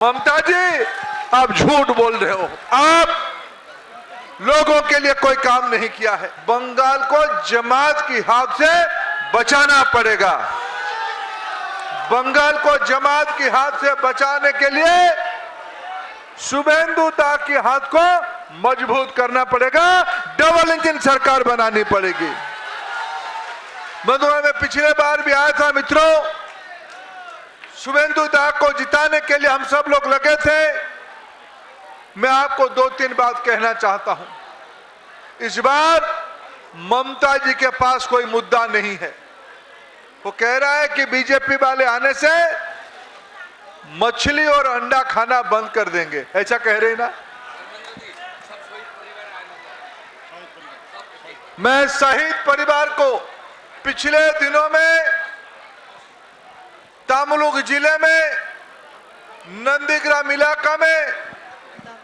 ममता जी, आप झूठ बोल रहे हो। आप लोगों के लिए कोई काम नहीं किया है। बंगाल को जमात की हाथ से बचाना पड़ेगा। बंगाल को जमात की हाथ से बचाने के लिए शुभेंदु दा की हाथ को मजबूत करना पड़ेगा। डबल इंजन सरकार बनानी पड़ेगी। मधुरा में पिछले बार भी आया था मित्रों, शुभेंदु दा को जिताने के लिए हम सब लोग लगे थे। मैं आपको 2-3 बात कहना चाहता हूं। इस बार ममता जी के पास कोई मुद्दा नहीं है। वो कह रहा है कि बीजेपी वाले आने से मछली और अंडा खाना बंद कर देंगे, ऐसा कह रहे ना। मैं शहीद परिवार को पिछले दिनों में तमलुक जिले में नंदीग्राम इलाका में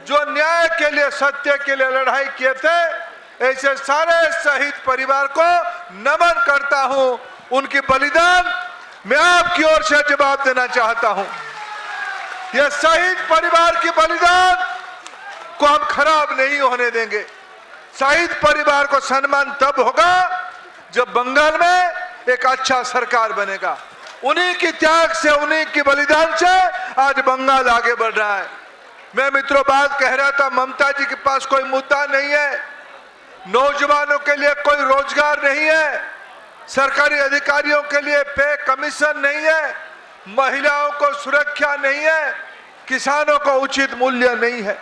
जो न्याय के लिए, सत्य के लिए लड़ाई किए थे, ऐसे सारे शहीद परिवार को नमन करता हूं। उनकी बलिदान मैं आपकी ओर से जवाब देना चाहता हूं। यह शहीद परिवार की बलिदान को हम खराब नहीं होने देंगे। शहीद परिवार को सम्मान तब होगा जब बंगाल में एक अच्छा सरकार बनेगा। उन्हीं की त्याग से, उन्हीं की बलिदान से आज बंगाल आगे बढ़ रहा है। मैं मित्रों बात कह रहा था, ममता जी के पास कोई मुद्दा नहीं है। नौजवानों के लिए कोई रोजगार नहीं है, सरकारी अधिकारियों के लिए पे कमीशन नहीं है, महिलाओं को सुरक्षा नहीं है, किसानों को उचित मूल्य नहीं है।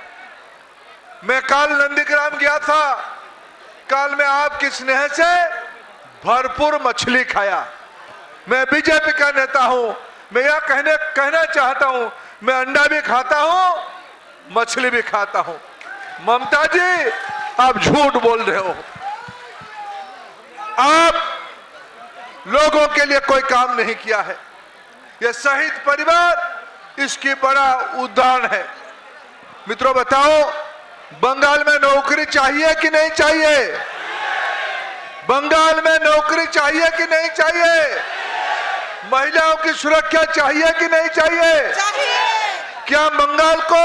मैं कल नंदीग्राम गया था। कल मैं आपकी स्नेह से भरपूर मछली खाया। मैं बीजेपी का नेता हूं। मैं यह कहना चाहता हूं, मैं अंडा भी खाता हूं, मछली भी खाता हूं। ममता जी, आप झूठ बोल रहे हो। आप लोगों के लिए कोई काम नहीं किया है। यह शहीद परिवार इसकी बड़ा उदाहरण है। मित्रों बताओ, बंगाल में नौकरी चाहिए कि नहीं चाहिए? बंगाल में नौकरी चाहिए कि नहीं चाहिए? महिलाओं की सुरक्षा चाहिए कि नहीं चाहिए? क्या बंगाल को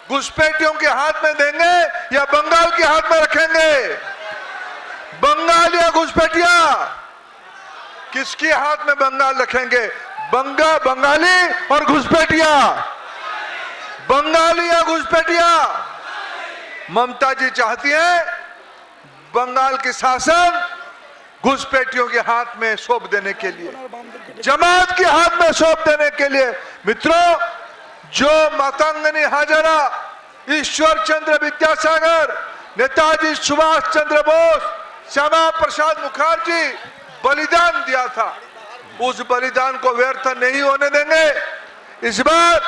घुसपैठियों के हाथ में देंगे या बंगाल के हाथ में रखेंगे? बंगाल या घुसपैठिया, किसके हाथ में बंगाल रखेंगे? बंगाली और घुसपैठिया, बंगाली या घुसपैठिया? ममता जी चाहती है बंगाल की शासन घुसपैठियों के हाथ में सौंप देने के लिए, जमात के हाथ में सौंप देने के लिए। मित्रों, जो मातंगनी हाजरा, ईश्वर चंद्र विद्यासागर, नेताजी सुभाष चंद्र बोस, श्यामा प्रसाद मुखर्जी बलिदान दिया था, उस बलिदान को व्यर्थ नहीं होने देंगे। इस बार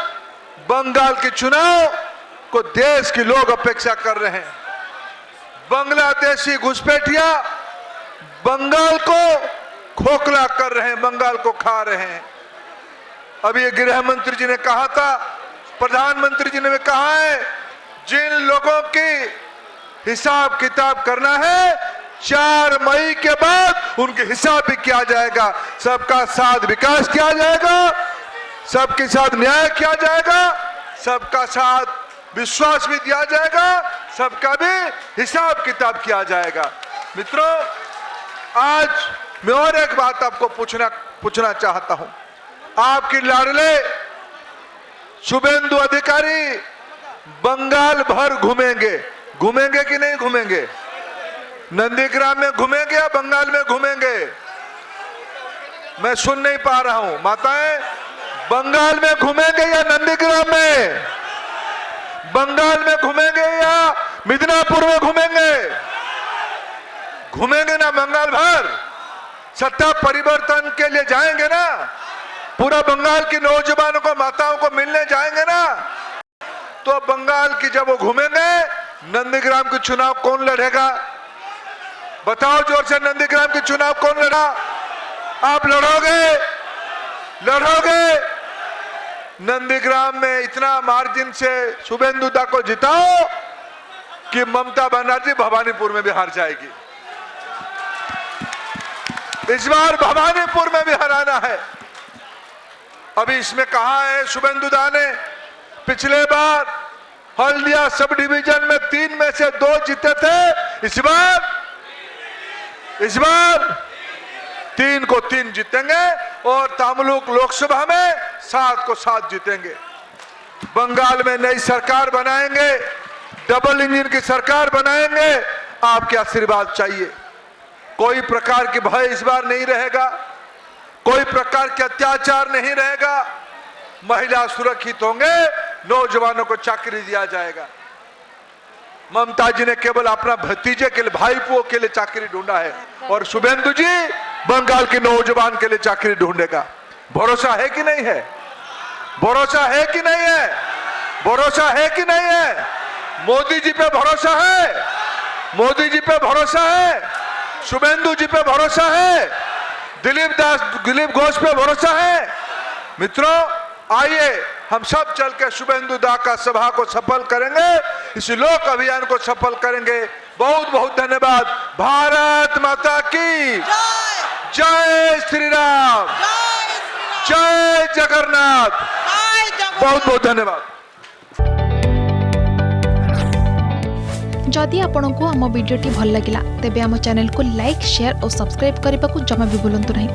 बंगाल के चुनाव को देश के लोग अपेक्षा कर रहे हैं। बांग्लादेशी घुसपैठिया बंगाल को खोखला कर रहे हैं, बंगाल को खा रहे हैं। अभी ये गृह मंत्री जी ने कहा था, प्रधानमंत्री जी ने भी कहा है, जिन लोगों की हिसाब किताब करना है 4 मई के बाद उनके हिसाब भी किया जाएगा। सबका साथ विकास किया जाएगा, सबके साथ न्याय किया जाएगा, सबका साथ विश्वास भी दिया जाएगा, सबका भी हिसाब किताब किया जाएगा। मित्रों, आज मैं और एक बात आपको पूछना चाहता हूं। आपकी लाडले शुभेंदु अधिकारी बंगाल भर घूमेंगे कि नहीं घूमेंगे? नंदीग्राम में घूमेंगे या बंगाल में घूमेंगे? मैं सुन नहीं पा रहा हूं। माताएं, बंगाल में घूमेंगे या नंदीग्राम में? बंगाल में घूमेंगे या मिदनापुर में घूमेंगे? घूमेंगे ना बंगाल भर? सत्ता परिवर्तन के लिए जाएंगे ना? पूरा बंगाल की नौजवानों को, माताओं को मिलने जाएंगे ना? तो बंगाल की जब वो घूमेंगे, नंदीग्राम के चुनाव कौन लड़ेगा? बताओ जोर से, नंदीग्राम के चुनाव कौन लड़ा? आप लड़ोगे? नंदीग्राम में इतना मार्जिन से शुभेंदु दा को जिताओ कि ममता बनर्जी भवानीपुर में भी हार जाएगी। इस बार भवानीपुर में भी हराना है। अभी इसमें कहा है शुभेंदु दा ने, पिछले बार हल्दिया सब डिवीजन में 3 में से 2 जीते थे। इस बार 3 को 3 जीतेंगे और तमलुक लोकसभा में 7 को 7 जीतेंगे। बंगाल में नई सरकार बनाएंगे, डबल इंजन की सरकार बनाएंगे। आपके आशीर्वाद चाहिए। कोई प्रकार की भय इस बार नहीं रहेगा, कोई प्रकार के अत्याचार नहीं रहेगा। महिला सुरक्षित होंगे, नौजवानों को चाकरी दिया जाएगा। ममता जी ने केवल अपना भतीजे के लिए, भाईपुओं के लिए चाकरी ढूंढा है और शुभेंदु जी बंगाल के नौजवान के लिए चाकरी ढूंढेगा। भरोसा है कि नहीं है? भरोसा है कि नहीं है? भरोसा है कि नहीं है? मोदी जी पे भरोसा है? मोदी जी पे भरोसा है? शुभेंदु जी पे भरोसा है? दिलीप घोष पे भरोसा है? मित्रों, आइए हम सब चल के शुभेंदु दा का सभा को सफल करेंगे, इस लोक अभियान को सफल करेंगे। बहुत बहुत धन्यवाद। भारत माता की जय श्री राम, जय जगन्नाथ। बहुत बहुत धन्यवाद। जदि आपंक आम भिडी भल लगा तेब आम चैनल को लाइक, शेयर और सब्सक्राइब करने को जमा भी भूलु नहीं।